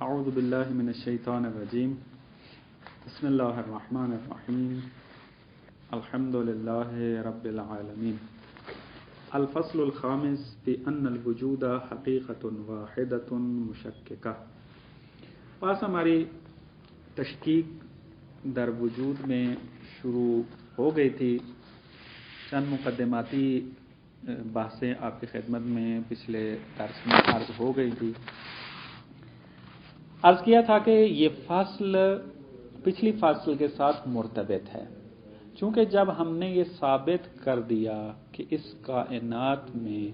اعوذ باللہ من الشیطان الرجیم بسم اللہ الرحمن الرحیم الحمد للہ رب العالمین الفصل الخامس فی ان الوجود حقیقت واحدۃ مشککہ۔ پاس ہماری تشکیک در وجود میں شروع ہو گئی تھی۔ چند مقدماتی بحثیں آپ کی خدمت میں پچھلے درس میں عرض ہو گئی تھی۔ عرض کیا تھا کہ یہ فصل پچھلی فصل کے ساتھ مرتبط ہے، چونکہ جب ہم نے یہ ثابت کر دیا کہ اس کائنات میں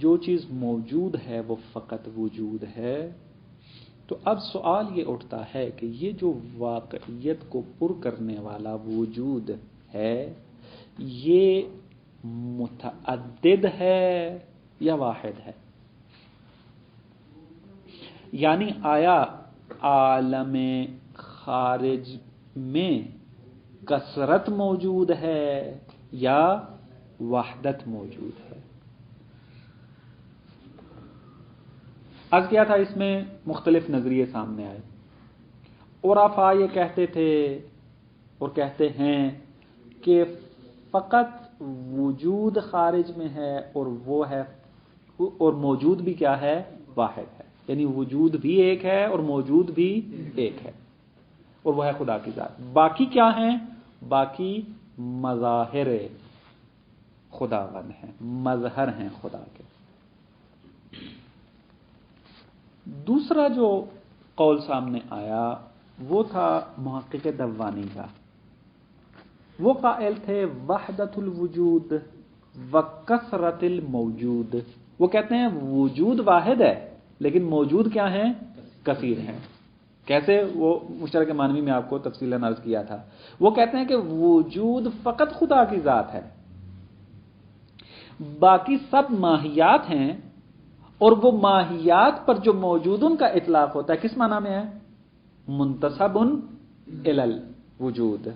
جو چیز موجود ہے وہ فقط وجود ہے، تو اب سوال یہ اٹھتا ہے کہ یہ جو واقعیت کو پر کرنے والا وجود ہے یہ متعدد ہے یا واحد ہے؟ یعنی آیا عالم خارج میں کثرت موجود ہے یا وحدت موجود ہے؟ عرض کیا تھا اس میں مختلف نظریے سامنے آئے۔ عرفاء یہ کہتے تھے اور کہتے ہیں کہ فقط وجود خارج میں ہے اور وہ ہے، اور موجود بھی کیا ہے؟ واحد ہے، یعنی وجود بھی ایک ہے اور موجود بھی ایک ہے، اور وہ ہے خدا کی ذات۔ باقی کیا ہیں؟ باقی مظاہر خداوند ہیں، مظہر ہیں خدا کے۔ دوسرا جو قول سامنے آیا وہ تھا محقق دوانی کا۔ وہ قائل تھے وحدت الوجود و کثرت الموجود۔ وہ کہتے ہیں وجود واحد ہے لیکن موجود کیا ہیں؟ کثیر ہیں۔ کیسے؟ وہ مشترک معنوی میں آپ کو تفصیلاً عرض کیا تھا۔ وہ کہتے ہیں کہ وجود فقط خدا کی ذات ہے، باقی سب ماہیات ہیں، اور وہ ماہیات پر جو موجود ان کا اطلاق ہوتا ہے کس معنی میں ہے؟ منتسب الی الوجود۔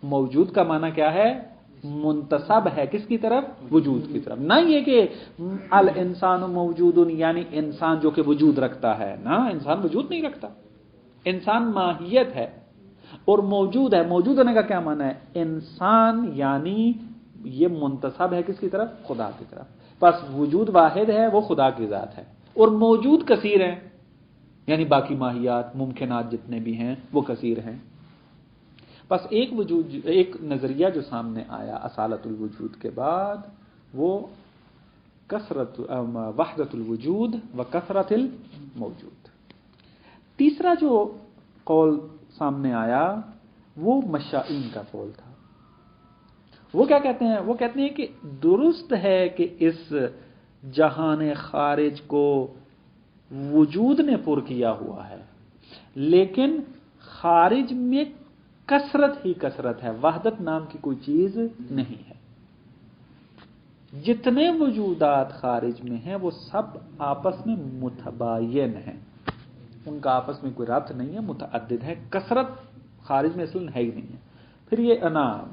موجود کا معنی کیا ہے؟ منتسب ہے کس کی طرف؟ وجود کی طرف۔ نہ یہ کہ الانسان موجود یعنی انسان جو کہ وجود رکھتا ہے، نہ، انسان وجود نہیں رکھتا، انسان ماہیت ہے اور موجود ہے۔ موجود ہونے کا کیا معنی ہے؟ انسان یعنی یہ منتسب ہے کس کی طرف؟ خدا کی طرف۔ بس وجود واحد ہے، وہ خدا کی ذات ہے، اور موجود کثیر ہیں، یعنی باقی ماہیات ممکنات جتنے بھی ہیں وہ کثیر ہیں۔ بس ایک نظریہ جو سامنے آیا اصالت الوجود کے بعد وہ وحدت الوجود و کثرت الموجود۔ تیسرا جو قول سامنے آیا وہ مشائین کا قول تھا۔ وہ کیا کہتے ہیں؟ وہ کہتے ہیں کہ درست ہے کہ اس جہان خارج کو وجود نے پر کیا ہوا ہے، لیکن خارج میں کثرت ہی کثرت ہے، وحدت نام کی کوئی چیز نہیں ہے۔ جتنے وجودات خارج میں ہیں وہ سب آپس میں متباین ہیں، ان کا آپس میں کوئی ربط نہیں ہے، متعدد ہے۔ کثرت خارج میں اصلاً ہے ہی نہیں ہے۔ پھر یہ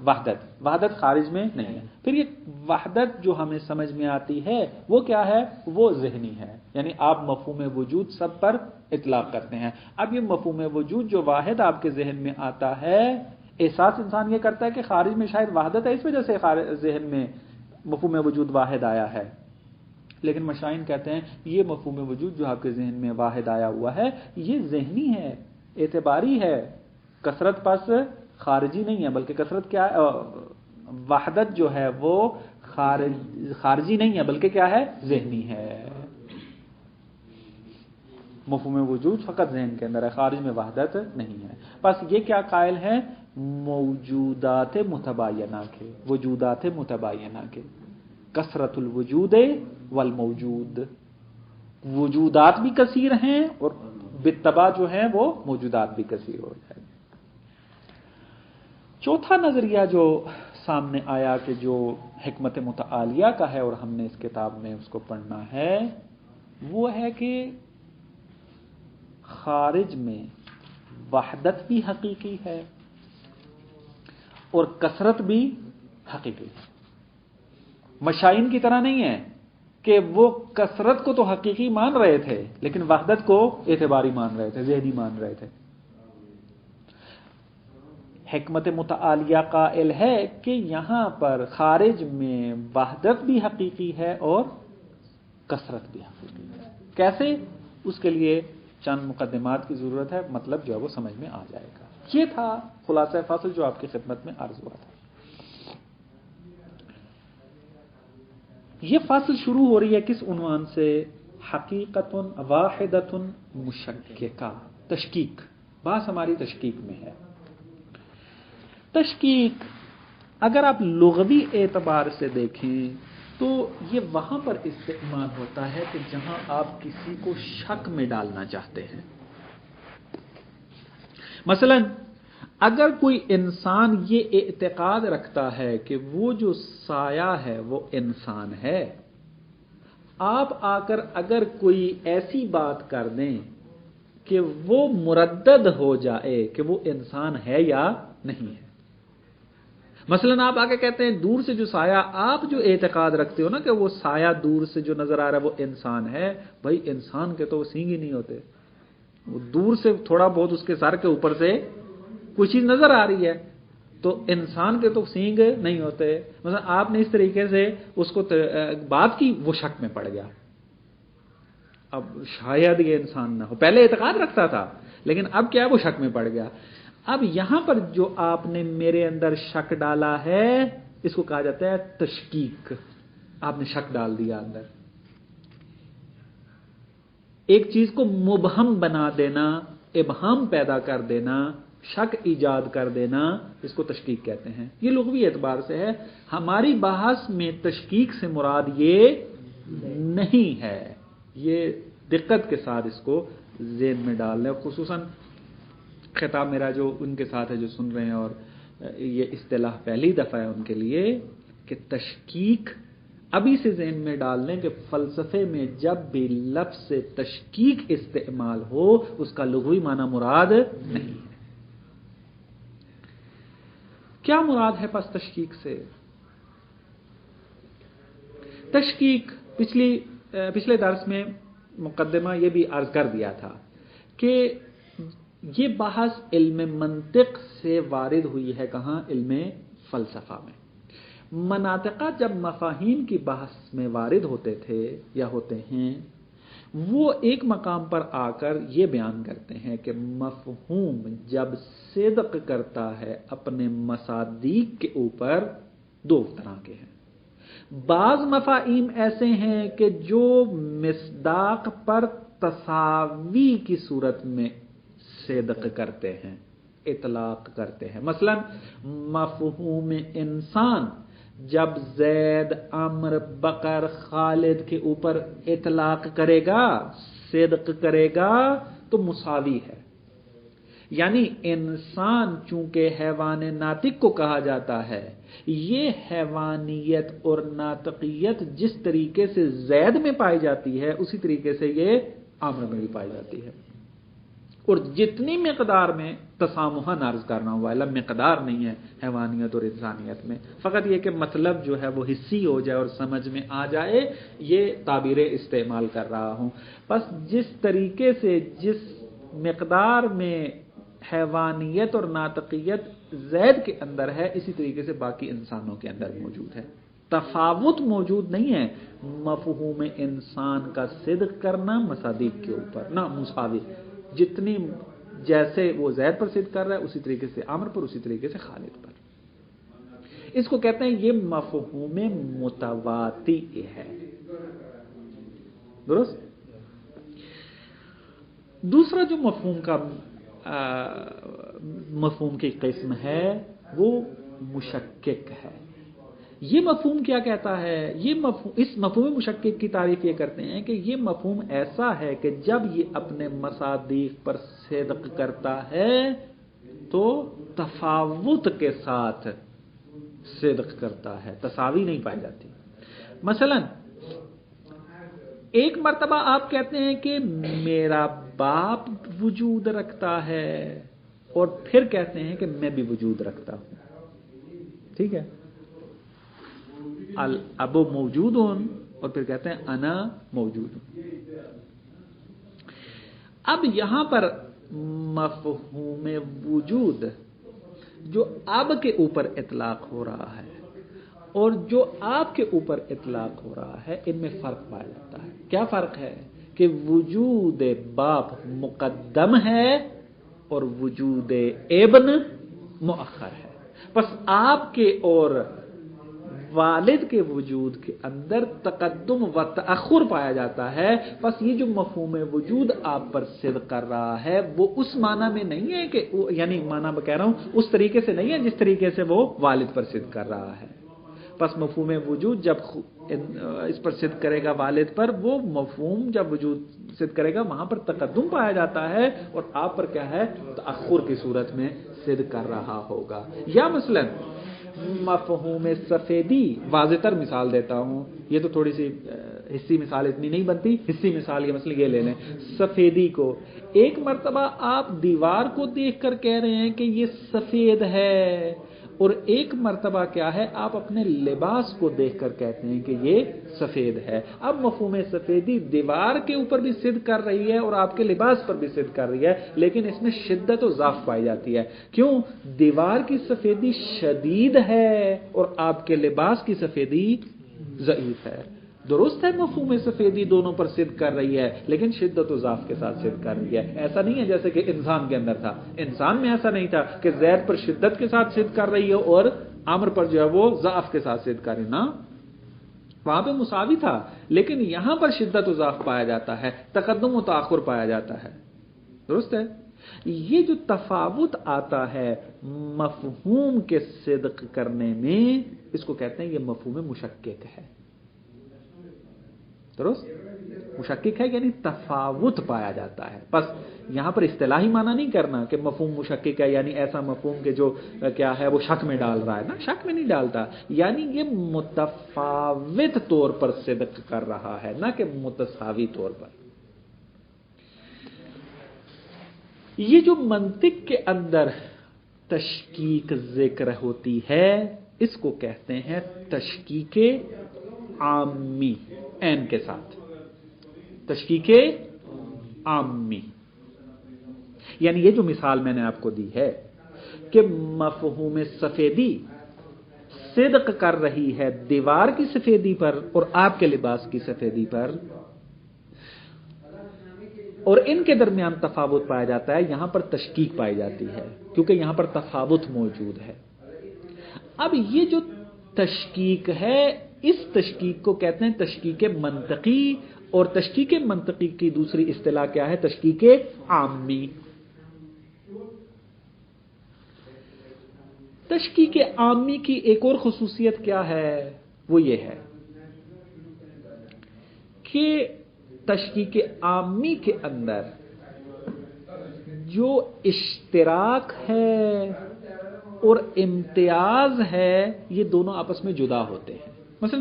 وحدت خارج میں نہیں ہے۔ پھر یہ وحدت جو ہمیں سمجھ میں آتی ہے وہ کیا ہے؟ وہ ذہنی ہے، یعنی آپ مفہوم وجود سب پر اطلاق کرتے ہیں۔ اب یہ مفہوم وجود جو واحد آپ کے ذہن میں آتا ہے، احساس انسان یہ کرتا ہے کہ خارج میں شاید وحدت ہے، اس وجہ سے ذہن میں مفہوم وجود واحد آیا ہے، لیکن مشائین کہتے ہیں یہ مفہوم وجود جو آپ کے ذہن میں واحد آیا ہوا ہے یہ ذہنی ہے، اعتباری ہے، کثرت پس خارجی نہیں ہے، بلکہ کثرت کیا ہے؟ وحدت جو ہے وہ خارجی نہیں ہے بلکہ کیا ہے؟ ذہنی ہے۔ مفہوم وجود فقط ذہن کے اندر ہے، خارج میں وحدت نہیں ہے۔ بس یہ کیا قائل ہیں؟ موجودات متباینہ کے، وجودات متباینہ کے، کثرت الوجود والموجود۔ وجودات بھی کثیر ہیں اور بالتبع جو ہیں وہ موجودات بھی کثیر ہو جائیں۔ چوتھا نظریہ جو سامنے آیا کہ جو حکمت متعالیہ کا ہے اور ہم نے اس کتاب میں اس کو پڑھنا ہے، وہ ہے کہ خارج میں وحدت بھی حقیقی ہے اور کثرت بھی حقیقی ہے۔ مشائین کی طرح نہیں ہے کہ وہ کثرت کو تو حقیقی مان رہے تھے لیکن وحدت کو اعتباری مان رہے تھے، ذہنی مان رہے تھے۔ حکمت متعالیہ قائل ہے کہ یہاں پر خارج میں وحدت بھی حقیقی ہے اور کثرت بھی حقیقی ہے۔ کیسے؟ اس کے لیے چند مقدمات کی ضرورت ہے، مطلب جو ہے وہ سمجھ میں آ جائے گا۔ یہ تھا خلاصہ فصل جو آپ کی خدمت میں عرض ہوا تھا۔ یہ فصل شروع ہو رہی ہے کس عنوان سے؟ حقیقت واحدۃ مشککہ، تشکیک۔ بات ہماری تشکیک میں ہے۔ تشکیک اگر آپ لغوی اعتبار سے دیکھیں تو یہ وہاں پر استعمال ہوتا ہے کہ جہاں آپ کسی کو شک میں ڈالنا چاہتے ہیں۔ مثلا اگر کوئی انسان یہ اعتقاد رکھتا ہے کہ وہ جو سایہ ہے وہ انسان ہے، آپ آ کر اگر کوئی ایسی بات کر دیں کہ وہ مردد ہو جائے کہ وہ انسان ہے یا نہیں ہے، مثلا آپ آگے کہتے ہیں دور سے جو سایہ، آپ جو اعتقاد رکھتے ہو نا کہ وہ سایہ دور سے جو نظر آ رہا ہے وہ انسان ہے، بھائی انسان کے تو وہ سینگ ہی نہیں ہوتے، وہ دور سے تھوڑا بہت اس کے سر کے اوپر سے کوئی چیز نظر آ رہی ہے تو انسان کے تو سینگ نہیں ہوتے۔ مثلا آپ نے اس طریقے سے اس کو بات کی، وہ شک میں پڑ گیا، اب شاید یہ انسان نہ ہو، پہلے اعتقاد رکھتا تھا لیکن اب کیا ہے وہ شک میں پڑ گیا۔ اب یہاں پر جو آپ نے میرے اندر شک ڈالا ہے اس کو کہا جاتا ہے تشکیک۔ آپ نے شک ڈال دیا اندر، ایک چیز کو مبہم بنا دینا، ابہام پیدا کر دینا، شک ایجاد کر دینا، اس کو تشکیک کہتے ہیں۔ یہ لغوی اعتبار سے ہے۔ ہماری بحث میں تشکیک سے مراد یہ نہیں ہے، یہ دقت کے ساتھ اس کو ذہن میں ڈال لیں۔ خصوصاً خطاب میرا جو ان کے ساتھ ہے جو سن رہے ہیں اور یہ اصطلاح پہلی دفعہ ہے ان کے لیے کہ تشکیک ابھی سے ذہن میں ڈال لیں کہ فلسفے میں جب بھی لفظ تشکیک استعمال ہو اس کا لغوی معنی مراد نہیں ہے۔ کیا مراد ہے پس تشکیک سے؟ تشکیک پچھلے درس میں مقدمہ یہ بھی عرض کر دیا تھا کہ یہ بحث علم منطق سے وارد ہوئی ہے، کہاں؟ علم فلسفہ میں۔ مناطقہ جب مفاہیم کی بحث میں وارد ہوتے تھے یا ہوتے ہیں، وہ ایک مقام پر آ کر یہ بیان کرتے ہیں کہ مفہوم جب صدق کرتا ہے اپنے مصادیق کے اوپر دو طرح کے ہیں۔ بعض مفاہیم ایسے ہیں کہ جو مصداق پر تساوی کی صورت میں صدق کرتے ہیں، اطلاق کرتے ہیں۔ مثلا مفہوم انسان جب زید، عمر، بکر، خالد کے اوپر اطلاق کرے گا، صدق کرے گا تو مساوی ہے۔ یعنی انسان چونکہ حیوان ناطق کو کہا جاتا ہے، یہ حیوانیت اور ناطقیت جس طریقے سے زید میں پائی جاتی ہے اسی طریقے سے یہ عمر میں بھی پائی جاتی ہے، اور جتنی مقدار میں تسامحاً عرض کرنا ہوا ہے، مقدار نہیں ہے حیوانیت اور انسانیت میں، فقط یہ کہ مطلب جو ہے وہ حسی ہو جائے اور سمجھ میں آ جائے، یہ تعبیریں استعمال کر رہا ہوں۔ بس جس طریقے سے جس مقدار میں حیوانیت اور ناطقیت زید کے اندر ہے اسی طریقے سے باقی انسانوں کے اندر موجود ہے، تفاوت موجود نہیں ہے۔ مفہوم انسان کا صدق کرنا مصادیق کے اوپر نہ مساوی، جتنی جیسے وہ زید پر صدق کر رہا ہے اسی طریقے سے عمر پر، اسی طریقے سے خالد پر۔ اس کو کہتے ہیں یہ مفہوم متواتی ہے، درست؟ دوسرا جو مفہوم کی قسم ہے وہ مشکک ہے۔ یہ مفہوم کیا کہتا ہے؟ اس مفہوم مشکک کی تعریف یہ کرتے ہیں کہ یہ مفہوم ایسا ہے کہ جب یہ اپنے مصادیق پر صدق کرتا ہے تو تفاوت کے ساتھ صدق کرتا ہے، تساوی نہیں پائی جاتی۔ مثلا ایک مرتبہ آپ کہتے ہیں کہ میرا باپ وجود رکھتا ہے اور پھر کہتے ہیں کہ میں بھی وجود رکھتا ہوں، ٹھیک ہے؟ الاب موجود اور پھر کہتے ہیں انا موجود ہوں. اب یہاں پر مفہوم وجود جو اب کے اوپر اطلاق ہو رہا ہے اور جو آپ کے اوپر اطلاق ہو رہا ہے، ان میں فرق پایا جاتا ہے. کیا فرق ہے؟ کہ وجود باپ مقدم ہے اور وجود ابن مؤخر ہے. پس آپ کے اور والد کے وجود کے اندر تقدم و تأخر پایا جاتا ہے. بس یہ جو مفہوم وجود آپ پر صدق کر رہا ہے وہ اس معنی میں نہیں ہے کہ یعنی معنی میں کہہ رہا ہوں اس طریقے سے نہیں ہے جس طریقے سے وہ والد پر صدق کر رہا ہے. پس مفہوم وجود جب اس پر صدق کرے گا والد پر، وہ مفہوم جب وجود صدق کرے گا وہاں پر تقدم پایا جاتا ہے اور آپ پر کیا ہے تأخر کی صورت میں صدق کر رہا ہوگا. یا مثلا مفہوم سفیدی، واضح تر مثال دیتا ہوں، یہ تو تھوڑی سی حصی مثال اتنی نہیں بنتی. حصی مثال یہ مثلا یہ لے لیں، سفیدی کو ایک مرتبہ آپ دیوار کو دیکھ کر کہہ رہے ہیں کہ یہ سفید ہے، اور ایک مرتبہ کیا ہے آپ اپنے لباس کو دیکھ کر کہتے ہیں کہ یہ سفید ہے. اب مفہوم سفیدی دیوار کے اوپر بھی صدق کر رہی ہے اور آپ کے لباس پر بھی صدق کر رہی ہے، لیکن اس میں شدت و ضعف پائی جاتی ہے. کیوں؟ دیوار کی سفیدی شدید ہے اور آپ کے لباس کی سفیدی ضعیف ہے. درست ہے مفہوم سفیدی دونوں پر صدق کر رہی ہے، لیکن شدت و ضعف کے ساتھ صدق کر رہی ہے. ایسا نہیں ہے جیسے کہ انسان کے اندر تھا. انسان میں ایسا نہیں تھا کہ زید پر شدت کے ساتھ صدق کر رہی ہے اور عمر پر جو ہے وہ ضعف کے ساتھ صدق کر رہی ہے. نا، وہاں پہ مساوی تھا، لیکن یہاں پر شدت و ضعف پایا جاتا ہے، تقدم و تاخر پایا جاتا ہے. درست ہے. یہ جو تفاوت آتا ہے مفہوم کے صدق کرنے میں، اس کو کہتے ہیں یہ مفہوم مشکک ہے. درست، مشکک ہے یعنی تفاوت پایا جاتا ہے. بس یہاں پر اصطلاحی معنی نہیں کرنا کہ مفہوم مشکک ہے یعنی ایسا مفہوم کہ جو کیا ہے وہ شک میں ڈال رہا ہے. نا، شک میں نہیں ڈالتا، یعنی یہ متفاوت طور پر صدق کر رہا ہے، نہ کہ متساوی طور پر. یہ جو منطق کے اندر تشکیک ذکر ہوتی ہے اس کو کہتے ہیں تشکیک عامی، عین کے ساتھ. تشکیک عامی یعنی یہ جو مثال میں نے آپ کو دی ہے کہ مفہوم سفیدی صدق کر رہی ہے دیوار کی سفیدی پر اور آپ کے لباس کی سفیدی پر، اور ان کے درمیان تفاوت پایا جاتا ہے، یہاں پر تشکیک پائی جاتی ہے کیونکہ یہاں پر تفاوت موجود ہے. اب یہ جو تشکیک ہے اس تشکیک کو کہتے ہیں تشکیک منطقی، اور تشکیک منطقی کی دوسری اصطلاح کیا ہے؟ تشکیک عامی. تشکیک عامی کی ایک اور خصوصیت کیا ہے؟ وہ یہ ہے کہ تشکیک عامی کے اندر جو اشتراک ہے اور امتیاز ہے یہ دونوں آپس میں جدا ہوتے ہیں. مثلا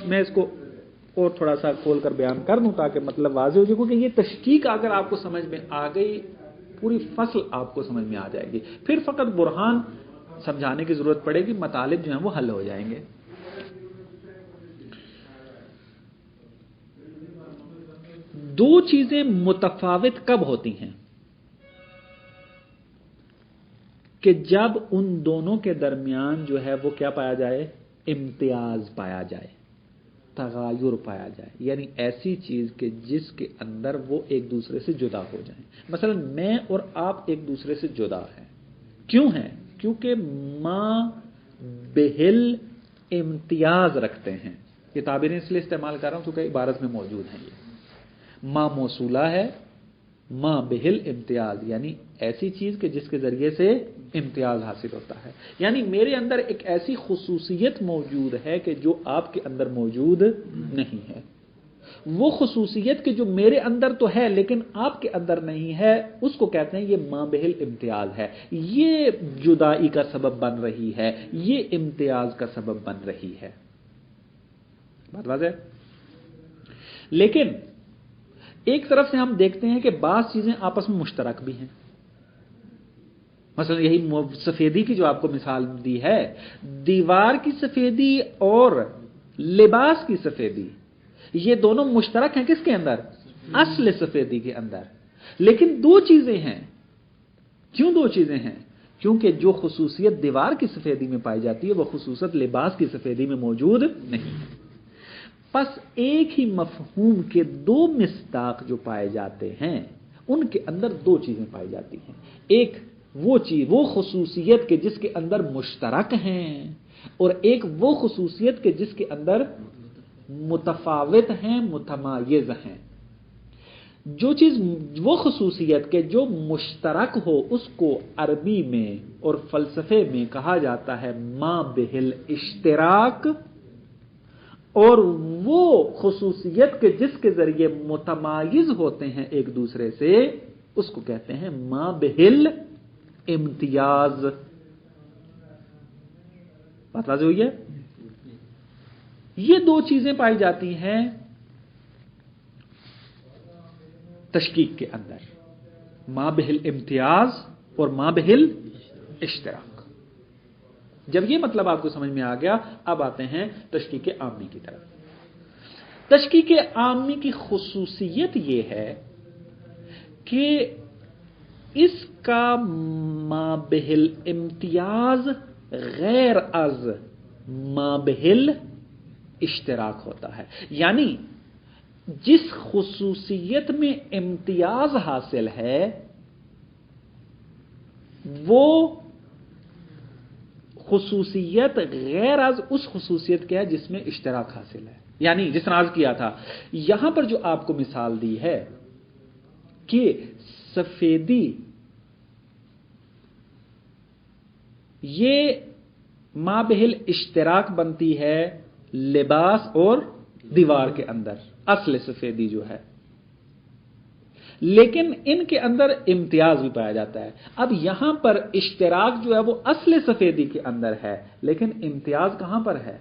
میں اس کو اور تھوڑا سا کھول کر بیان کر دوں تاکہ مطلب واضح ہو جائے، کیونکہ یہ تشکیک اگر آپ کو سمجھ میں آ گئی پوری فصل آپ کو سمجھ میں آ جائے گی، پھر فقط برہان سمجھانے کی ضرورت پڑے گی، مطالب جو ہیں وہ حل ہو جائیں گے. دو چیزیں متفاوت کب ہوتی ہیں؟ کہ جب ان دونوں کے درمیان جو ہے وہ کیا پایا جائے؟ امتیاز پایا جائے، تغایر پایا جائے، یعنی ایسی چیز کہ جس کے اندر وہ ایک دوسرے سے جدا ہو جائیں. مثلا میں اور آپ ایک دوسرے سے جدا ہیں. کیوں ہیں؟ کیونکہ ماں بہل امتیاز رکھتے ہیں. یہ تعبیریں اس لیے استعمال کر رہا ہوں کیونکہ عبارت میں موجود ہیں. یہ ماں موصولہ ہے، ماں بہل امتیاز یعنی ایسی چیز کہ جس کے ذریعے سے امتیاز حاصل ہوتا ہے. یعنی میرے اندر ایک ایسی خصوصیت موجود ہے کہ جو آپ کے اندر موجود نہیں ہے. وہ خصوصیت کہ جو میرے اندر تو ہے لیکن آپ کے اندر نہیں ہے اس کو کہتے ہیں یہ ماں بہل امتیاز ہے. یہ جدائی کا سبب بن رہی ہے، یہ امتیاز کا سبب بن رہی ہے. بات واضح؟ لیکن ایک طرف سے ہم دیکھتے ہیں کہ بعض چیزیں آپس میں مشترک بھی ہیں. مثلا یہی سفیدی کی جو آپ کو مثال دی ہے، دیوار کی سفیدی اور لباس کی سفیدی یہ دونوں مشترک ہیں کس کے اندر؟ اصل سفیدی کے اندر. لیکن دو چیزیں ہیں. کیوں دو چیزیں ہیں؟ کیونکہ جو خصوصیت دیوار کی سفیدی میں پائی جاتی ہے وہ خصوصیت لباس کی سفیدی میں موجود نہیں ہے. پس ایک ہی مفہوم کے دو مصداق جو پائے جاتے ہیں ان کے اندر دو چیزیں پائی جاتی ہیں. ایک وہ چیز، وہ خصوصیت کہ جس کے اندر مشترک ہیں، اور ایک وہ خصوصیت کہ جس کے اندر متفاوت ہیں، متمایز ہیں. جو چیز، وہ خصوصیت کہ جو مشترک ہو اس کو عربی میں اور فلسفے میں کہا جاتا ہے ما بہل اشتراک، اور وہ خصوصیت کہ جس کے ذریعے متمایز ہوتے ہیں ایک دوسرے سے اس کو کہتے ہیں ما بہل امتیاز. بات واضح ہوئی ہے؟ یہ دو چیزیں پائی جاتی ہیں تشکیک کے اندر، ما بہل امتیاز اور ما بہل اشتراک. جب یہ مطلب آپ کو سمجھ میں آ گیا، اب آتے ہیں تشکیک عامی کی طرف. تشکیک عامی کی خصوصیت یہ ہے کہ اس کا ما بہل امتیاز غیر از ما بہل اشتراک ہوتا ہے. یعنی جس خصوصیت میں امتیاز حاصل ہے وہ خصوصیت غیر از اس خصوصیت کے ہے جس میں اشتراک حاصل ہے. یعنی جس طرح عرض کیا تھا، یہاں پر جو آپ کو مثال دی ہے کہ سفیدی یہ ما بہل اشتراک بنتی ہے لباس اور دیوار کے اندر، اصل سفیدی جو ہے، لیکن ان کے اندر امتیاز بھی پایا جاتا ہے. اب یہاں پر اشتراک جو ہے وہ اصل سفیدی کے اندر ہے، لیکن امتیاز کہاں پر ہے؟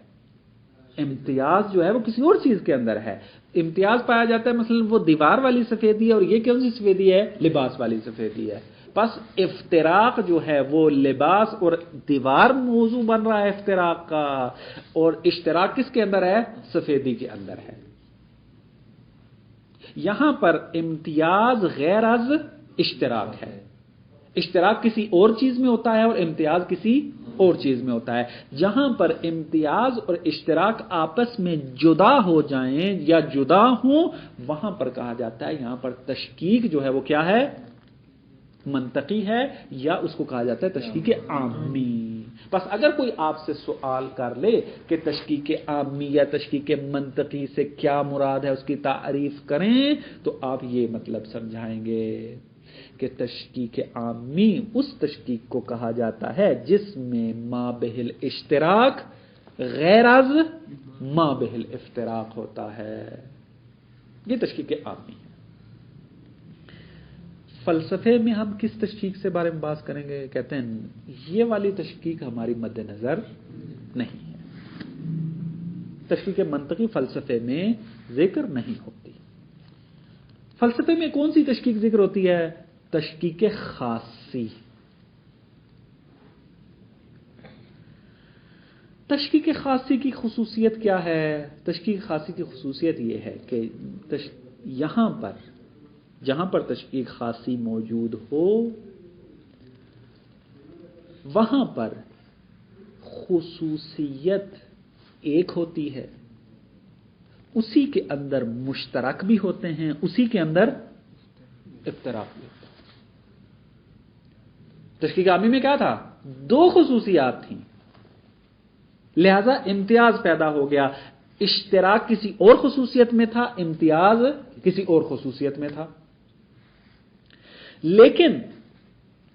امتیاز جو ہے وہ کسی اور چیز کے اندر ہے. امتیاز پایا جاتا ہے مثلا وہ دیوار والی سفیدی ہے، اور یہ کون سی سفیدی ہے؟ لباس والی سفیدی ہے. پس افتراق جو ہے وہ لباس اور دیوار موضوع بن رہا ہے افتراق کا، اور اشتراک کس کے اندر ہے؟ سفیدی کے اندر ہے. یہاں پر امتیاز غیر از اشتراک ہے. اشتراک کسی اور چیز میں ہوتا ہے اور امتیاز کسی اور چیز میں ہوتا ہے. جہاں پر امتیاز اور اشتراک آپس میں جدا ہو جائیں یا جدا ہوں، وہاں پر کہا جاتا ہے یہاں پر تشکیک جو ہے وہ کیا ہے؟ منطقی ہے، یا اس کو کہا جاتا ہے تشکیک عامی. بس اگر کوئی آپ سے سوال کر لے کہ تشکیک عامی یا تشکیک منطقی سے کیا مراد ہے، اس کی تعریف کریں، تو آپ یہ مطلب سمجھائیں گے کہ تشکیک عامی اس تشکیک کو کہا جاتا ہے جس میں ما بہل اشتراک غیر از ما بہل افتراق ہوتا ہے. یہ تشکیک عامی ہے. فلسفے میں ہم کس تشکیک سے بارے میں بات کریں گے؟ کہتے ہیں یہ والی تشکیک ہماری مد نظر نہیں ہے. تشکیک منطقی فلسفے میں ذکر نہیں ہوتی. فلسفے میں کون سی تشکیک ذکر ہوتی ہے؟ تشکیک خاصی. تشکیک خاصی کی خصوصیت کیا ہے؟ تشکیک خاصی کی خصوصیت یہ ہے کہ جہاں پر تشکیک خاصی موجود ہو وہاں پر خصوصیت ایک ہوتی ہے، اسی کے اندر مشترک بھی ہوتے ہیں، اسی کے اندر افتراق بھی ہوتا ہے. تشکیک عامی میں کیا تھا؟ دو خصوصیات تھیں، لہذا امتیاز پیدا ہو گیا. اشتراک کسی اور خصوصیت میں تھا، امتیاز کسی اور خصوصیت میں تھا. لیکن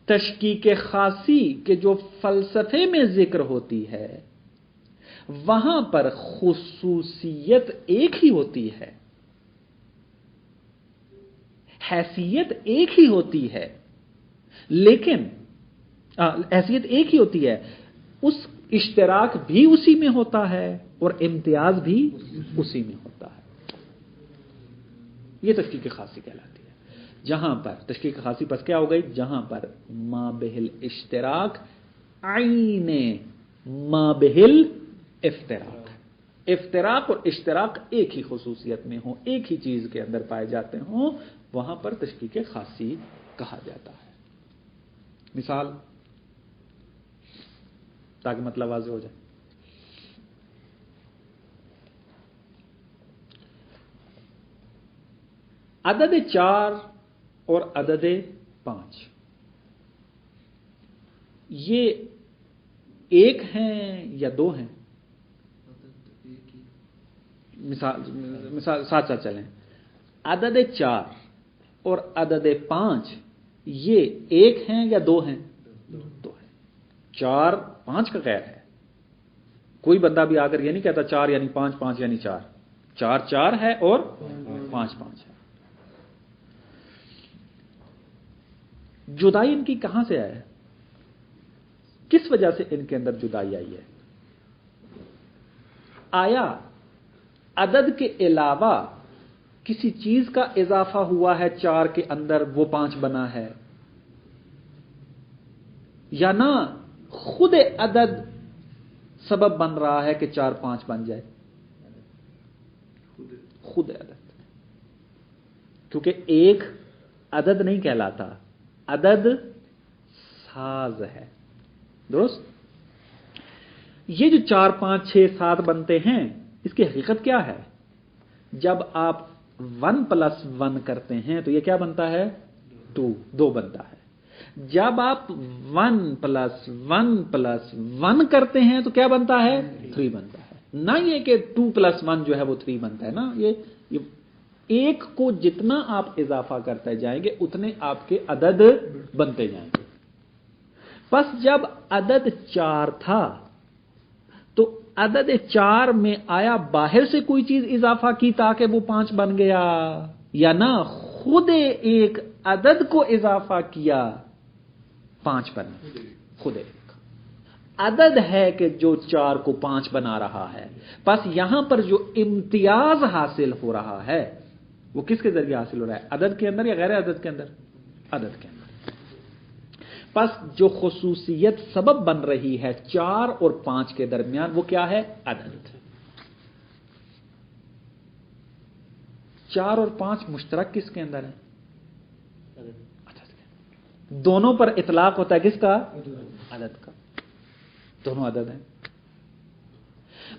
تشکیک خاصی کے جو فلسفے میں ذکر ہوتی ہے وہاں پر خصوصیت ایک ہی ہوتی ہے، حیثیت ایک ہی ہوتی ہے، لیکن حیثیت ایک ہی ہوتی ہے، اس اشتراک بھی اسی میں ہوتا ہے اور امتیاز بھی اسی میں ہوتا ہے. یہ تشکیک خاصی کہلاتی ہے. جہاں پر تشکیک خاصی پس کیا ہو گئی؟ جہاں پر ما بہل اشتراک عین ما بہل افتراق. افتراق اور اشتراک ایک ہی خصوصیت میں ہوں، ایک ہی چیز کے اندر پائے جاتے ہوں، وہاں پر تشکیک خاصی کہا جاتا ہے۔ مثال تاکہ مطلب واضح ہو جائے، عدد 4 اور عدد 5 یہ ایک ہیں یا دو ہیں؟ مثال ساتھ ساتھ چلیں، عدد 4 اور عدد 5 یہ ایک ہیں یا دو ہیں؟ دو ہیں۔ 4 5 کا غیر ہے، کوئی بندہ بھی آ کر یہ نہیں کہتا 4 یعنی 5 5 یعنی 4، 4 4 ہے اور 5 5 ہے۔ جدائی ان کی کہاں سے ہے؟ کس وجہ سے ان کے اندر جدائی آئی ہے؟ آیا عدد کے علاوہ کسی چیز کا اضافہ ہوا ہے 4 کے اندر وہ 5 بنا ہے، یا نہ خود عدد سبب بن رہا ہے کہ 4 5 بن جائے؟ خود عدد، کیونکہ ایک عدد نہیں کہلاتا، عدد ساز ہے، درست؟ یہ جو 4 5 6 7 بنتے ہیں، اس کی حقیقت کیا ہے؟ جب آپ 1 + 1 کرتے ہیں تو یہ کیا بنتا ہے؟ 2 بنتا ہے۔ جب آپ 1 + 1 + 1 کرتے ہیں تو کیا بنتا ہے؟ 3 بنتا ہے۔ نہ یہ کہ 2 + 1 جو ہے وہ 3 بنتا ہے، نا، یہ ایک کو جتنا آپ اضافہ کرتے جائیں گے اتنے آپ کے عدد بنتے جائیں گے۔ بس جب عدد 4 تھا تو عدد 4 میں آیا باہر سے کوئی چیز اضافہ کی تاکہ وہ 5 بن گیا، یا نہ خود ایک عدد کو اضافہ کیا 5 بن؟ خود ایک عدد ہے کہ جو 4 کو 5 بنا رہا ہے۔ بس یہاں پر جو امتیاز حاصل ہو رہا ہے وہ کس کے ذریعے حاصل ہو رہا ہے؟ عدد کے اندر یا غیر عدد کے اندر؟ عدد کے اندر۔ پس جو خصوصیت سبب بن رہی ہے 4 اور 5 کے درمیان وہ کیا ہے؟ عدد۔ 4 اور 5 مشترک کس کے اندر ہے؟ عدد کے۔ دونوں پر اطلاق ہوتا ہے کس کا؟ عدد کا۔ دونوں عدد ہیں۔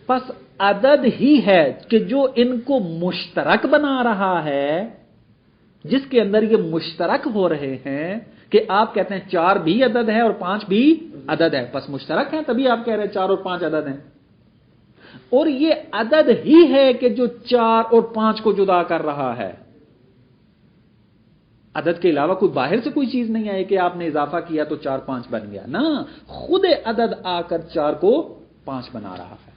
پس عدد ہی ہے کہ جو ان کو مشترک بنا رہا ہے، جس کے اندر یہ مشترک ہو رہے ہیں، کہ آپ کہتے ہیں 4 بھی عدد ہے اور 5 بھی عدد ہے، پس مشترک ہیں، تبھی آپ کہہ رہے ہیں 4 اور 5 عدد ہیں۔ اور یہ عدد ہی ہے کہ جو 4 اور 5 کو جدا کر رہا ہے۔ عدد کے علاوہ کوئی باہر سے کوئی چیز نہیں آئی کہ آپ نے اضافہ کیا تو 4 5 بن گیا، نا، خود عدد آ کر 4 کو 5 بنا رہا ہے۔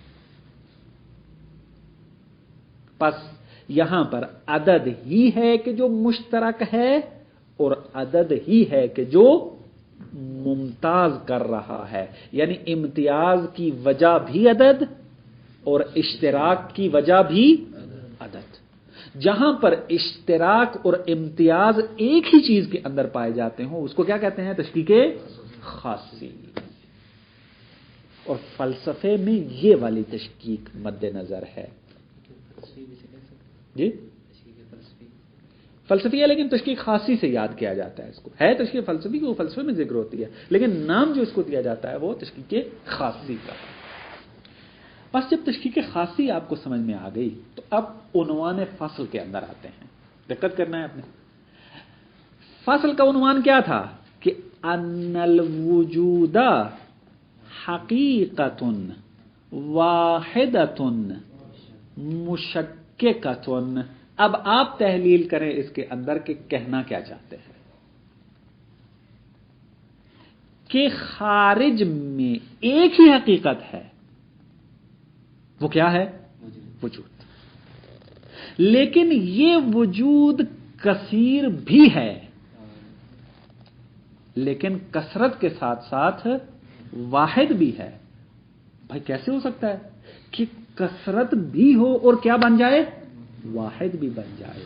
پس یہاں پر عدد ہی ہے کہ جو مشترک ہے، اور عدد ہی ہے کہ جو ممتاز کر رہا ہے، یعنی امتیاز کی وجہ بھی عدد اور اشتراک کی وجہ بھی عدد۔ جہاں پر اشتراک اور امتیاز ایک ہی چیز کے اندر پائے جاتے ہوں اس کو کیا کہتے ہیں؟ تشکیک خاصی۔ اور فلسفے میں یہ والی تشکیک مد نظر ہے۔ جی فلسفی ہے، لیکن تشکیک خاصی سے یاد کیا جاتا ہے اس کو۔ ہے تشکیک فلسفی، وہ فلسفے میں ذکر ہوتی ہے، لیکن نام جو اس کو دیا جاتا ہے وہ تشکیک خاصی کا۔ بس جب تشکیک خاصی آپ کو سمجھ میں آ گئی تو اب عنوان فصل کے اندر آتے ہیں۔ دقت کرنا ہے آپ نے۔ فصل کا عنوان کیا تھا؟ کہ ان الوجود حقیقت واحدۃ مشککۃ۔ اب آپ تحلیل کریں اس کے اندر کہ کہنا کیا چاہتے ہیں؟ کہ خارج میں ایک ہی حقیقت ہے، وہ کیا ہے؟ وجود۔ لیکن یہ وجود کثیر بھی ہے، لیکن کثرت کے ساتھ ساتھ واحد بھی ہے۔ بھائی کیسے ہو سکتا ہے کہ کثرت بھی ہو اور کیا بن جائے؟ واحد بھی بن جائے۔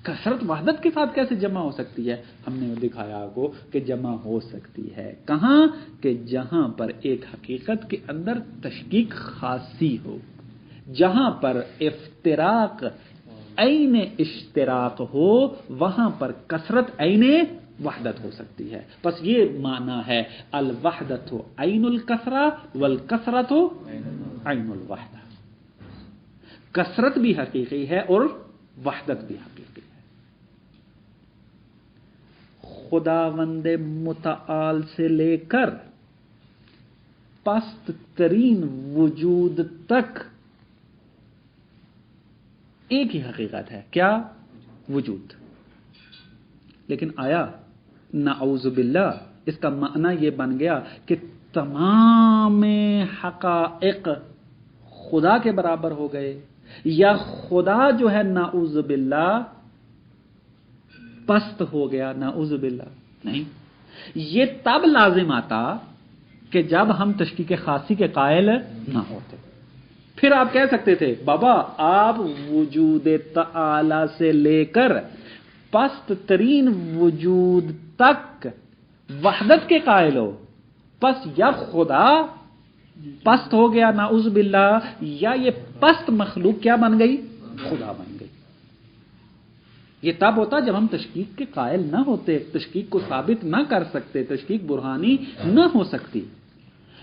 کثرت وحدت کے ساتھ کیسے جمع ہو سکتی ہے؟ ہم نے دکھایا آپ کو کہ جمع ہو سکتی ہے کہاں؟ کہ جہاں پر ایک حقیقت کے اندر تشکیک خاصی ہو، جہاں پر افتراق عین اشتراک ہو وہاں پر کثرت عین وحدت ہو سکتی ہے. بس یہ معنی ہے الوحدت عین الکثرہ والکثرت عین الوحدہ. کثرت بھی حقیقی ہے اور وحدت بھی حقیقی ہے. خداوند متعال سے لے کر پست ترین وجود تک ایک ہی حقیقت ہے. کیا؟ وجود. لیکن آیا نعوذ باللہ اس کا معنی یہ بن گیا کہ تمام حقائق خدا کے برابر ہو گئے، یا خدا جو ہے نعوذ باللہ پست ہو گیا؟ نعوذ باللہ نہیں. یہ تب لازم آتا کہ جب ہم تشکیک خاصی کے قائل نہ ہوتے. پھر آپ کہہ سکتے تھے بابا آپ وجود تعالی سے لے کر پست ترین وجود تک وحدت کے قائل ہو، پس یا خدا پست ہو گیا نعوذ باللہ، یا یہ پست مخلوق کیا بن گئی؟ خدا بن گئی. یہ تب ہوتا جب ہم تشکیک کے قائل نہ ہوتے، تشکیک کو ثابت نہ کر سکتے، تشکیک برہانی نہ ہو سکتی.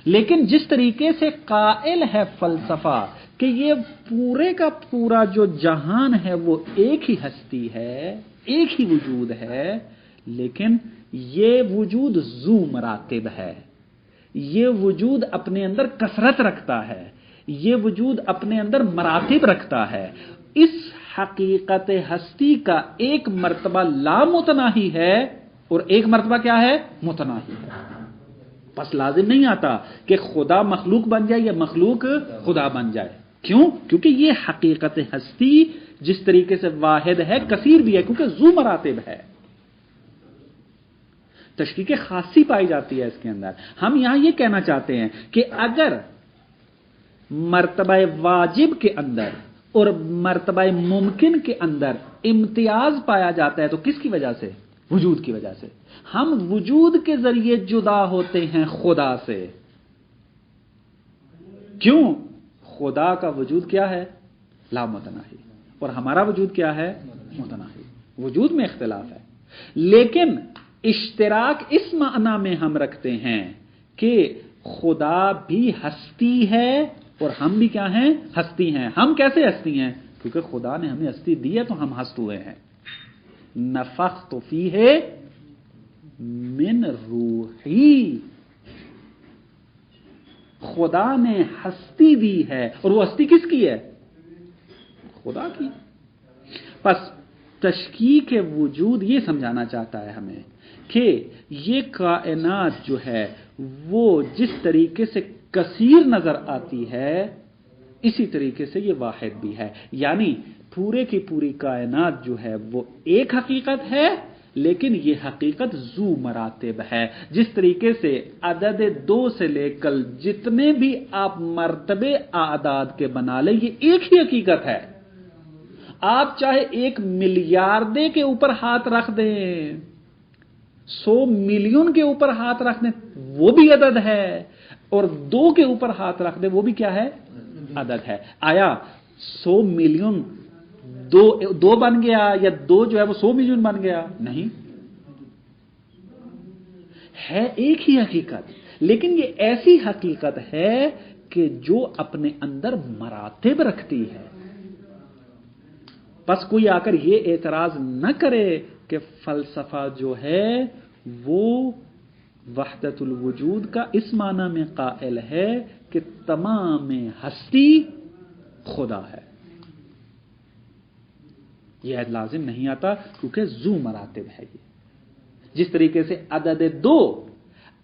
لیکن جس طریقے سے قائل ہے فلسفہ کہ یہ پورے کا پورا جو جہان ہے وہ ایک ہی ہستی ہے، ایک ہی وجود ہے، لیکن یہ وجود ذو مراتب ہے، یہ وجود اپنے اندر کثرت رکھتا ہے، یہ وجود اپنے اندر مراتب رکھتا ہے. اس حقیقت ہستی کا ایک مرتبہ لا متناہی ہے اور ایک مرتبہ کیا ہے؟ متناہی ہے. بس لازم نہیں آتا کہ خدا مخلوق بن جائے یا مخلوق خدا بن جائے. کیوں؟ کیونکہ یہ حقیقت ہستی جس طریقے سے واحد ہے کثیر بھی ہے، کیونکہ ذو مراتب ہے. تشکیک خاصی پائی جاتی ہے اس کے اندر. ہم یہاں یہ کہنا چاہتے ہیں کہ اگر مرتبہ واجب کے اندر اور مرتبہ ممکن کے اندر امتیاز پایا جاتا ہے تو کس کی وجہ سے؟ وجود کی وجہ سے. ہم وجود کے ذریعے جدا ہوتے ہیں خدا سے. کیوں؟ خدا کا وجود کیا ہے؟ لا متناہی، اور ہمارا وجود کیا ہے؟ متناہی. وجود میں اختلاف ہے، لیکن اشتراک اس معنی میں ہم رکھتے ہیں کہ خدا بھی ہستی ہے اور ہم بھی کیا ہیں؟ ہستی ہیں. ہم کیسے ہستی ہیں؟ کیونکہ خدا نے ہمیں ہستی دی ہے تو ہم ہست ہوئے ہیں. نفخت فیہ من روحی، خدا نے ہستی دی ہے، اور وہ ہستی کس کی ہے؟ خدا کی. پس تشکیک وجود یہ سمجھانا چاہتا ہے ہمیں کہ یہ کائنات جو ہے وہ جس طریقے سے کثیر نظر آتی ہے اسی طریقے سے یہ واحد بھی ہے. یعنی پورے کی پوری کائنات جو ہے وہ ایک حقیقت ہے، لیکن یہ حقیقت ذو مراتب ہے. جس طریقے سے عدد 2 سے لے کر جتنے بھی آپ مرتبے اعداد کے بنا لیں یہ ایک ہی حقیقت ہے. آپ چاہے 1 ملیاردے کے اوپر ہاتھ رکھ دیں، 100 ملین کے اوپر ہاتھ رکھ دیں وہ بھی عدد ہے، اور 2 کے اوپر ہاتھ رکھ دیں وہ بھی کیا ہے؟ عدد ہے. آیا 100 ملین دو بن گیا یا 2 جو ہے وہ 100 ملین بن گیا؟ نہیں، ہے ایک ہی حقیقت. لیکن یہ ایسی حقیقت ہے کہ جو اپنے اندر مراتب رکھتی ہے. بس کوئی آ کر یہ اعتراض نہ کرے کہ فلسفہ جو ہے وہ وحدت الوجود کا اس معنی میں قائل ہے کہ تمام ہستی خدا ہے. یہ لازم نہیں آتا کیونکہ ذو مراتب ہے. یہ جس طریقے سے عدد 2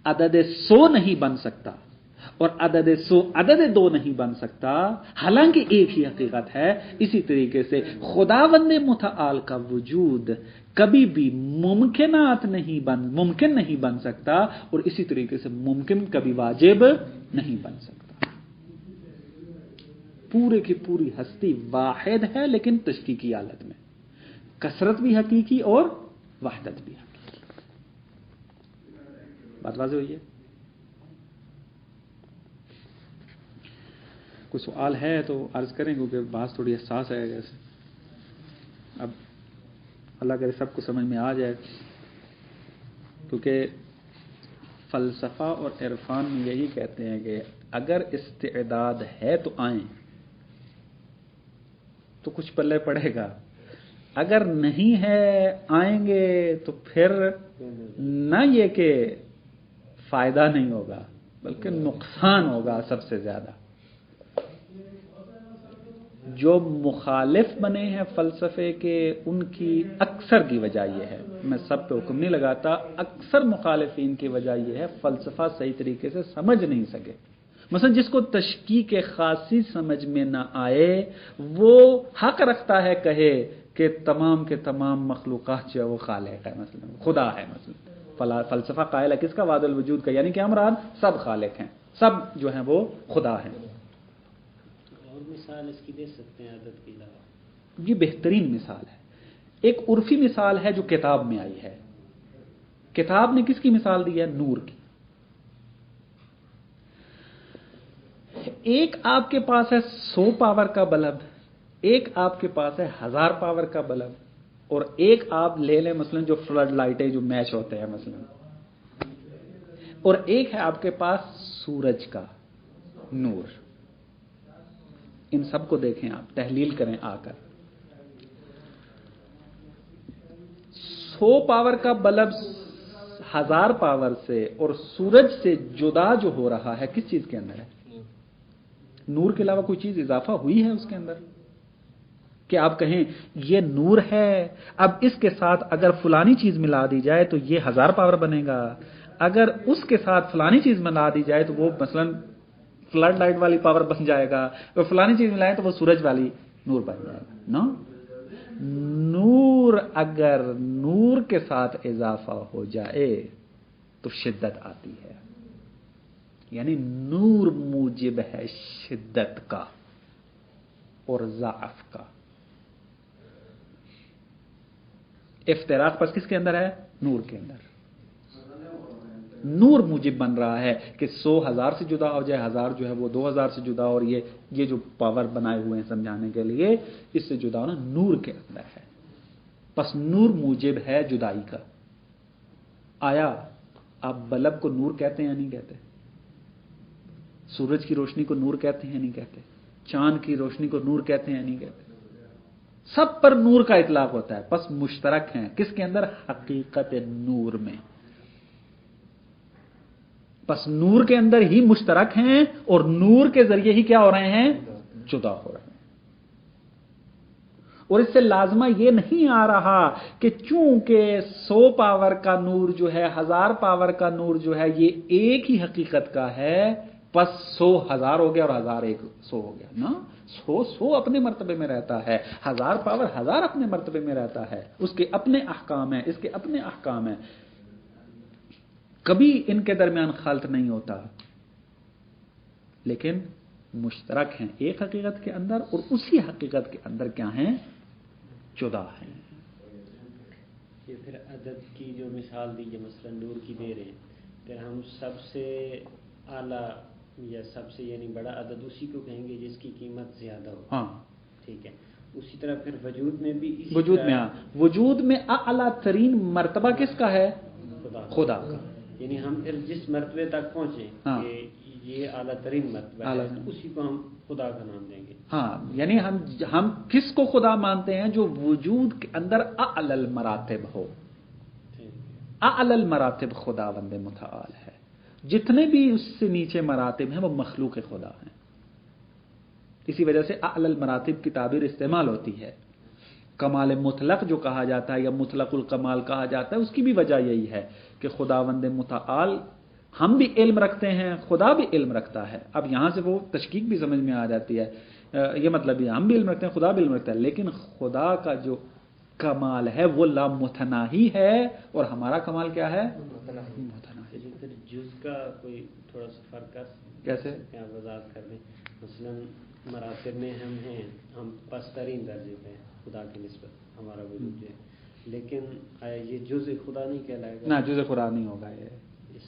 عدد 100 نہیں بن سکتا اور عدد 100 عدد 2 نہیں بن سکتا، حالانکہ ایک ہی حقیقت ہے، اسی طریقے سے خداوند متعال کا وجود کبھی بھی ممکن نہیں بن سکتا، اور اسی طریقے سے ممکن کبھی واجب نہیں بن سکتا. پورے کی پوری ہستی واحد ہے لیکن تشکیکی حالت میں، کثرت بھی حقیقی اور وحدت بھی حقیقی. بات واضح ہوئی ہے؟ کوئی سوال ہے تو عرض کریں، کیونکہ بات تھوڑی حساس ہے جیسے، اب اللہ کرے سب کو سمجھ میں آ جائے، کیونکہ فلسفہ اور عرفان میں یہی کہتے ہیں کہ اگر استعداد ہے تو آئیں تو کچھ پلے پڑے گا، اگر نہیں ہے آئیں گے تو پھر نہ یہ کہ فائدہ نہیں ہوگا بلکہ نقصان ہوگا سب سے زیادہ۔ جو مخالف بنے ہیں فلسفے کے، ان کی اکثر کی وجہ یہ ہے، میں سب پہ حکم نہیں لگاتا، اکثر مخالفین کی وجہ یہ ہے فلسفہ صحیح طریقے سے سمجھ نہیں سکے۔ مثلا جس کو تشکیک خاصی سمجھ میں نہ آئے وہ حق رکھتا ہے کہے کہ تمام کے تمام مخلوقات جو ہے وہ خالق ہے، مثلا خدا ہے، مثلا فلسفہ قائل ہے کس کا؟ وحدت الوجود کا، یعنی کہ مراد سب خالق ہیں، سب جو ہیں وہ خدا ہیں۔ اور مثال اس کی دے سکتے ہیں عدد کے علاوہ؟ یہ بہترین مثال ہے، ایک عرفی مثال ہے جو کتاب میں آئی ہے۔ کتاب نے کس کی مثال دی ہے؟ نور کی۔ ایک آپ کے پاس ہے 100 پاور کا بلب، ایک آپ کے پاس ہے 1000 پاور کا بلب، اور ایک آپ لے لیں مثلا جو فلڈ لائٹیں جو میچ ہوتے ہیں مثلا، اور ایک ہے آپ کے پاس سورج کا نور۔ ان سب کو دیکھیں، آپ تحلیل کریں آ کر۔ 100 پاور کا بلب 1000 پاور سے اور سورج سے جدا جو ہو رہا ہے کس چیز کے اندر ہے؟ نور کے علاوہ کوئی چیز اضافہ ہوئی ہے اس کے اندر کہ آپ کہیں یہ نور ہے، اب اس کے ساتھ اگر فلانی چیز ملا دی جائے تو یہ 1000 پاور بنے گا، اگر اس کے ساتھ فلانی چیز ملا دی جائے تو وہ مثلا فلڈ لائٹ والی پاور بن جائے گا، اور فلانی چیز ملائیں تو وہ سورج والی نور بن جائے گا۔ نا نور اگر نور کے ساتھ اضافہ ہو جائے تو شدت آتی ہے، یعنی نور موجب ہے شدت کا اور ضعف کا۔ افتراق پس کس کے اندر ہے؟ نور کے اندر۔ نور موجب بن رہا ہے کہ 100 1000 سے جدا ہو جائے، 1000 جو ہے وہ 2000 سے جدا، اور یہ جو پاور بنائے ہوئے ہیں سمجھانے کے لیے، اس سے جدا ہونا نور کے اندر ہے۔ پس نور موجب ہے جدائی کا۔ آیا آپ بلب کو نور کہتے ہیں یا نہیں کہتے؟ سورج کی روشنی کو نور کہتے ہیں یا نہیں کہتے؟ چاند کی روشنی کو نور کہتے ہیں یا نہیں کہتے؟ سب پر نور کا اطلاق ہوتا ہے، پس مشترک ہیں کس کے اندر؟ حقیقت نور میں۔ پس نور کے اندر ہی مشترک ہیں، اور نور کے ذریعے ہی کیا ہو رہے ہیں؟ جدا ہو رہے ہیں۔ اور اس سے لازمہ یہ نہیں آ رہا کہ چونکہ 100 پاور کا نور جو ہے، 1000 پاور کا نور جو ہے، یہ ایک ہی حقیقت کا ہے، پس 100 1000 ہو گیا اور 1000 100 ہو گیا نا۔ 100 اپنے مرتبے میں رہتا ہے، 1000 پاور 1000 اپنے مرتبے میں رہتا ہے، اس کے اپنے احکام ہیں، اس کے اپنے احکام ہیں، کبھی ان کے درمیان خلط نہیں ہوتا، لیکن مشترک ہیں ایک حقیقت کے اندر، اور اسی حقیقت کے اندر کیا ہیں؟ جدا ہیں۔ یہ پھر عدد کی جو مثال دی ہے مثلا نور کی دے رہے ہیں، پھر ہم سب سے اعلیٰ یا سب سے یعنی بڑا عدد اسی کو کہیں گے جس کی قیمت زیادہ ہو۔ ہاں ٹھیک ہے، اسی طرح پھر وجود میں بھی وجود میں، ہاں وجود میں اعلیٰ ترین مرتبہ کس کا ہے؟ خدا کا۔ یعنی ہم پھر جس مرتبے تک پہنچے کہ یہ اعلیٰ ترین مرتبہ ہے، اسی کو ہم خدا کا نام دیں گے۔ ہاں یعنی ہم کس کو خدا مانتے ہیں؟ جو وجود کے اندر اعلی المراتب ہو۔ اعلی المراتب خداوند متعال ہے، جتنے بھی اس سے نیچے مراتب ہیں وہ مخلوق خدا ہیں۔ اسی وجہ سے اعلی المراتب کی تعبیر استعمال ہوتی ہے۔ کمال مطلق جو کہا جاتا ہے یا مطلق الکمال کہا جاتا ہے، اس کی بھی وجہ یہی ہے کہ خداوند متعال، ہم بھی علم رکھتے ہیں، خدا بھی علم رکھتا ہے۔ اب یہاں سے وہ تشکیک بھی سمجھ میں آ جاتی ہے، یہ مطلب ہے ہم بھی علم رکھتے ہیں، خدا بھی علم رکھتا ہے، لیکن خدا کا جو کمال ہے وہ لامتناہی ہے، اور ہمارا کمال کیا ہے؟ متناہی۔ پھر جز کا کوئی تھوڑا سا فرق کیسے کیا وضاحت کر دیں؟ مثلا مراتب میں ہم ہیں، ہم پسترین درجے پہ ہیں خدا کی نسبت ہمارا وجود ہے، لیکن آیا یہ جز خدا نہیں کہلائے گا؟ نہ جز خدا نہیں ہوگا یہ۔ اس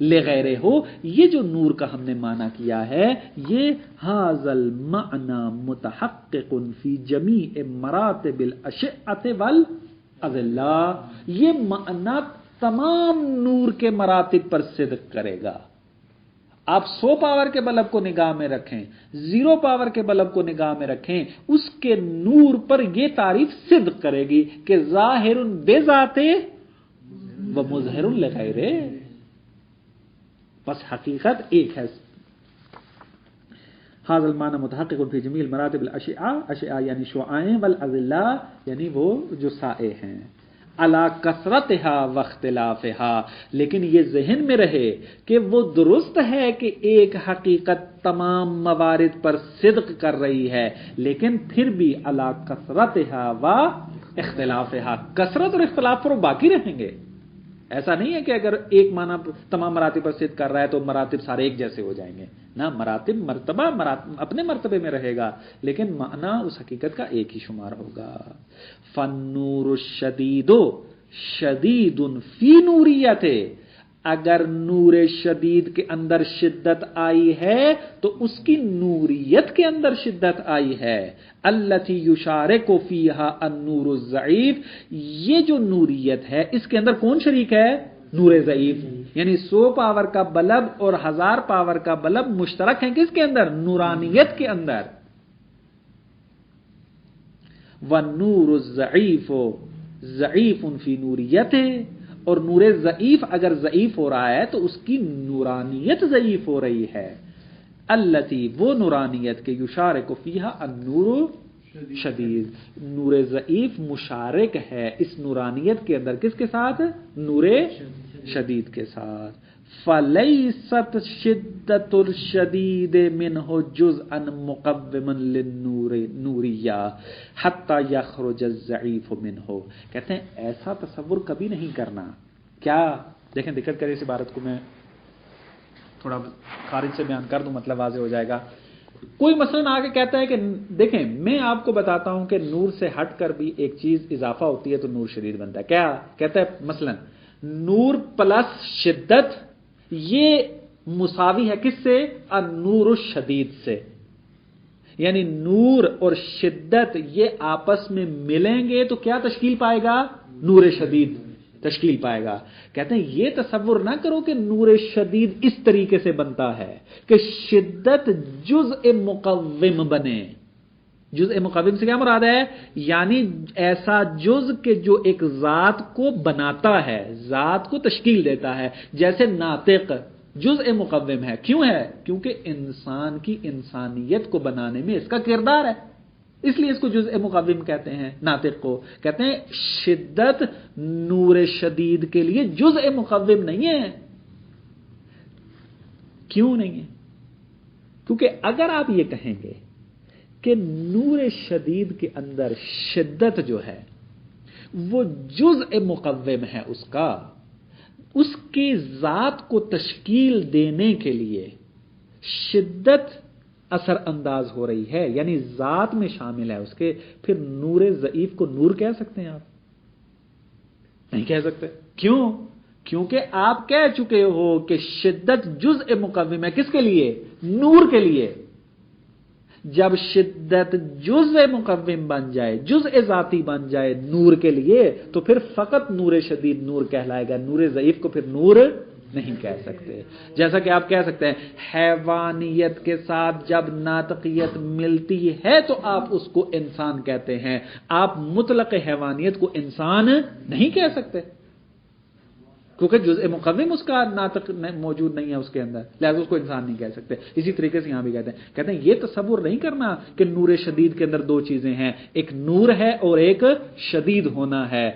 لغیرہ ہو. یہ جو نور کا ہم نے معنی کیا ہے یہ ھذل معنی متحقق فی جمیع مراتب الاشعۃ والاضلاع، یہ معنی تمام نور کے مراتب پر صدق کرے گا. آپ 100 پاور کے بلب کو نگاہ میں رکھیں، 0 پاور کے بلب کو نگاہ میں رکھیں، اس کے نور پر یہ تعریف صدق کرے گی کہ ظاہر بذات و مظہر لغیرہ، بس حقیقت ایک ہے. ھذا المعنی متحقق فی جمیع مراتب الاشعاء، اشعاء یعنی شعاعیں، والاضلاع یعنی وہ جو سائے ہیں. علی کثرتها واختلافها، لیکن یہ ذہن میں رہے کہ وہ درست ہے کہ ایک حقیقت تمام موارد پر صدق کر رہی ہے، لیکن پھر بھی علی کثرتها واختلافها، کثرت اور اختلاف پر وہ باقی رہیں گے. ایسا نہیں ہے کہ اگر ایک معنی تمام مراتب پر صدق کر رہا ہے تو مراتب سارے ایک جیسے ہو جائیں گے. نہ، مرتبہ اپنے مرتبے میں رہے گا، لیکن معنی اس حقیقت کا ایک ہی شمار ہوگا. فالنور الشدید شدید فی نوریت، اگر نور شدید کے اندر شدت آئی ہے تو اس کی نوریت کے اندر شدت آئی ہے. التی یشارک فیہا النور الضعیف، یہ جو نوریت ہے اس کے اندر کون شریک ہے؟ نور ضعیف. یعنی 100 پاور کا بلب اور 1000 پاور کا بلب مشترک ہیں کس کے اندر؟ نورانیت کے اندر. والنور الضعیف ضعیف فی نوریت، اور نور ضعیف اگر ضعیف ہو رہا ہے تو اس کی نورانیت ضعیف ہو رہی ہے. التی، وہ نورانیت کے یشارک فیہا النور شدید، نور ضعیف مشارک ہے اس نورانیت کے اندر کس کے ساتھ؟ نور شدید کے ساتھ. فلیست شدت الشدید منہ جزءا مقوما للنوریہ حتی یخرج الضعیف منہ. کہتے ہیں ایسا تصور کبھی نہیں کرنا. کیا؟ دیکھیں دقت کریں اس عبارت کو میں تھوڑا خارج سے بیان کر دوں، مطلب واضح ہو جائے گا. کوئی مثلاً آگے کہتا ہے کہ دیکھیں میں آپ کو بتاتا ہوں کہ نور سے ہٹ کر بھی ایک چیز اضافہ ہوتی ہے تو نور شدید بنتا ہے. کیا کہتا ہے؟ مثلاً نور پلس شدت یہ مساوی ہے کس سے؟ النور الشدید سے. یعنی نور اور شدت یہ آپس میں ملیں گے تو کیا تشکیل پائے گا؟ نور شدید تشکیل پائے گا. کہتے ہیں یہ تصور نہ کرو کہ نور شدید اس طریقے سے بنتا ہے کہ شدت جزء مقوم بنے. جزء مقوم سے کیا مراد ہے؟ یعنی ایسا جز کہ جو ایک ذات کو بناتا ہے، ذات کو تشکیل دیتا ہے. جیسے ناطق جزء مقوم ہے. کیوں ہے؟ کیونکہ انسان کی انسانیت کو بنانے میں اس کا کردار ہے، اس لیے اس کو جزء مقوم کہتے ہیں. ناطق کو کہتے ہیں شدت نور شدید کے لیے جزء مقوم نہیں ہے. کیوں نہیں ہے؟ کیونکہ اگر آپ یہ کہیں گے کہ نور شدید کے اندر شدت جو ہے وہ جزء مقوم ہے، اس کی ذات کو تشکیل دینے کے لیے شدت اثر انداز ہو رہی ہے، یعنی ذات میں شامل ہے اس کے، پھر نور ضعیف کو نور کہہ سکتے ہیں آپ؟ نہیں کہہ سکتے. کیوں؟ کیونکہ آپ کہہ چکے ہو کہ شدت جزء مقوم ہے کس کے لیے؟ نور کے لیے. جب شدت جزء مقوم بن جائے، جزء ذاتی بن جائے نور کے لیے، تو پھر فقط نور شدید نور کہلائے گا، نور ضعیف کو پھر نور نہیں کہہ سکتے. جیسا کہ آپ کہہ سکتے ہیں حیوانیت کے ساتھ جب ناطقیت ملتی ہے تو آپ اس کو انسان کہتے ہیں. آپ مطلق حیوانیت کو انسان نہیں کہہ سکتے کیونکہ جزء مقوم اس کا ناطق موجود نہیں ہے اس کے اندر، لہذا اس کو انسان نہیں کہہ سکتے. اسی طریقے سے یہاں بھی کہتے ہیں یہ تصور نہیں کرنا کہ نور شدید کے اندر دو چیزیں ہیں، ایک نور ہے اور ایک شدید ہونا ہے،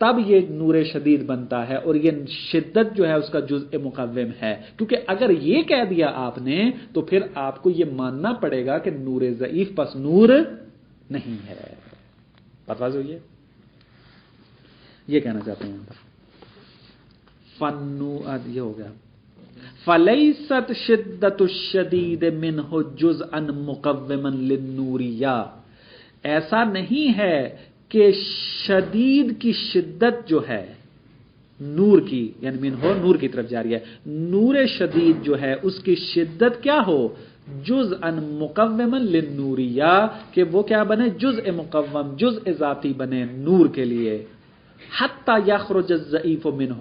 تب یہ نور شدید بنتا ہے اور یہ شدت جو ہے اس کا جزء مقوم ہے. کیونکہ اگر یہ کہہ دیا آپ نے تو پھر آپ کو یہ ماننا پڑے گا کہ نور ضعیف پس نور نہیں ہے. بات واضح ہوئی ہے؟ یہ کہنا چاہتے ہیں یہاں پر یہ ہو گیا فلیست شدت الشدید منہ جزءا مقوما للنوریہ. ایسا نہیں ہے کہ شدید کی شدت جو ہے نور کی، یعنی من ہو نور کی طرف جاری ہے. نور شدید جو ہے اس کی شدت کیا ہو؟ جزءا مقوما للنوریہ، کہ وہ کیا بنے؟ جزء مقوم، جزء ذاتی بنے نور کے لیے. حتی یخرج الضعیف منہ،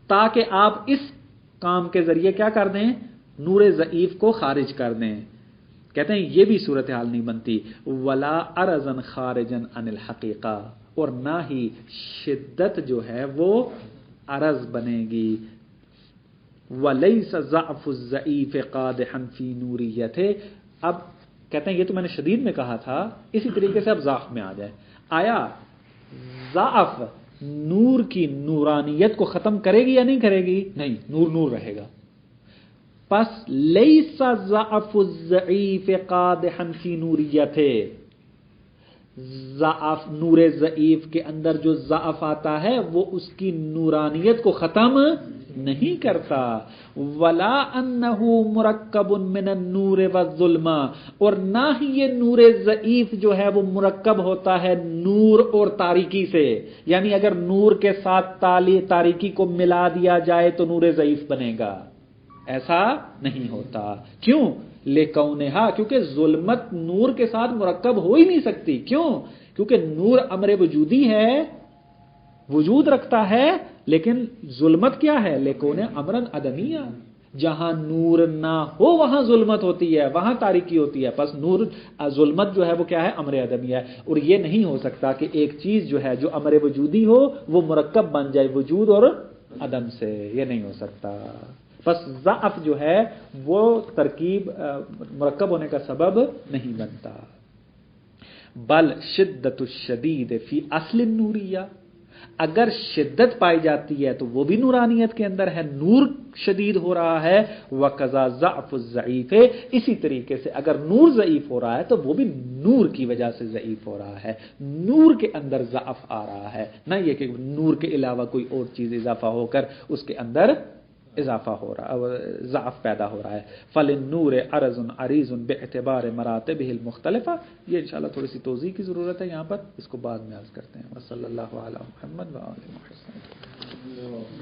تاکہ آپ اس کام کے ذریعے کیا کر دیں؟ نور ضعیف کو خارج کر دیں. کہتے ہیں یہ بھی صورتحال نہیں بنتی. ولا ارزا خارجا عن الحقیقہ، اور نہ ہی شدت جو ہے وہ عرض بنے گی. ولیس ضعف الضعیف قادحا فی نوریتہ. اب کہتے ہیں یہ تو میں نے شدید میں کہا تھا، اسی طریقے سے اب ضعف میں آ جائے. آیا ضعف نور کی نورانیت کو ختم کرے گی یا نہیں کرے گی؟ نہیں، نور نور رہے گا. پس لیس ضعف الضعیف قادحا فی نوریتہ، ضعف نور ضعیف کے اندر جو ضعف آتا ہے وہ اس کی نورانیت کو ختم نہیں کرتا. ولا انہ مرکب من النور والظلمہ، اور نہ ہی یہ نور ضعیف جو ہے وہ مرکب ہوتا ہے نور اور تاریکی سے، یعنی اگر نور کے ساتھ تاریکی کو ملا دیا جائے تو نور ضعیف بنے گا. ایسا نہیں ہوتا. کیوں؟ لکونہا، کیونکہ ظلمت نور کے ساتھ مرکب ہو ہی نہیں سکتی. کیوں؟ کیونکہ نور امر وجودی ہے، وجود رکھتا ہے، لیکن ظلمت کیا ہے؟ لکون امرن عدمیہ. جہاں نور نہ ہو وہاں ظلمت ہوتی ہے، وہاں تاریکی ہوتی ہے. پس نور ظلمت جو ہے وہ کیا ہے؟ امر عدمیہ ہے. اور یہ نہیں ہو سکتا کہ ایک چیز جو ہے جو امر وجودی ہو وہ مرکب بن جائے وجود اور عدم سے، یہ نہیں ہو سکتا. بس ضعف جو ہے وہ ترکیب مرکب ہونے کا سبب نہیں بنتا. بل شدت الشدید فی اصل النوریہ، اگر شدت پائی جاتی ہے تو وہ بھی نورانیت کے اندر ہے، نور شدید ہو رہا ہے. وقضا ضعف الضعیف، اسی طریقے سے اگر نور ضعیف ہو رہا ہے تو وہ بھی نور کی وجہ سے ضعیف ہو رہا ہے، نور کے اندر ضعف آ رہا ہے، نہ یہ کہ نور کے علاوہ کوئی اور چیز اضافہ ہو کر اس کے اندر اضافہ ہو رہا ہے، ضعف پیدا ہو رہا ہے. فللنور عرض عریض باعتبار مراتبہ المختلفہ. یہ انشاءاللہ تھوڑی سی توضیح کی ضرورت ہے یہاں پر، اس کو بعد میں عرض کرتے ہیں. وصلی اللہ علی محمد و آلہ وصحبہ.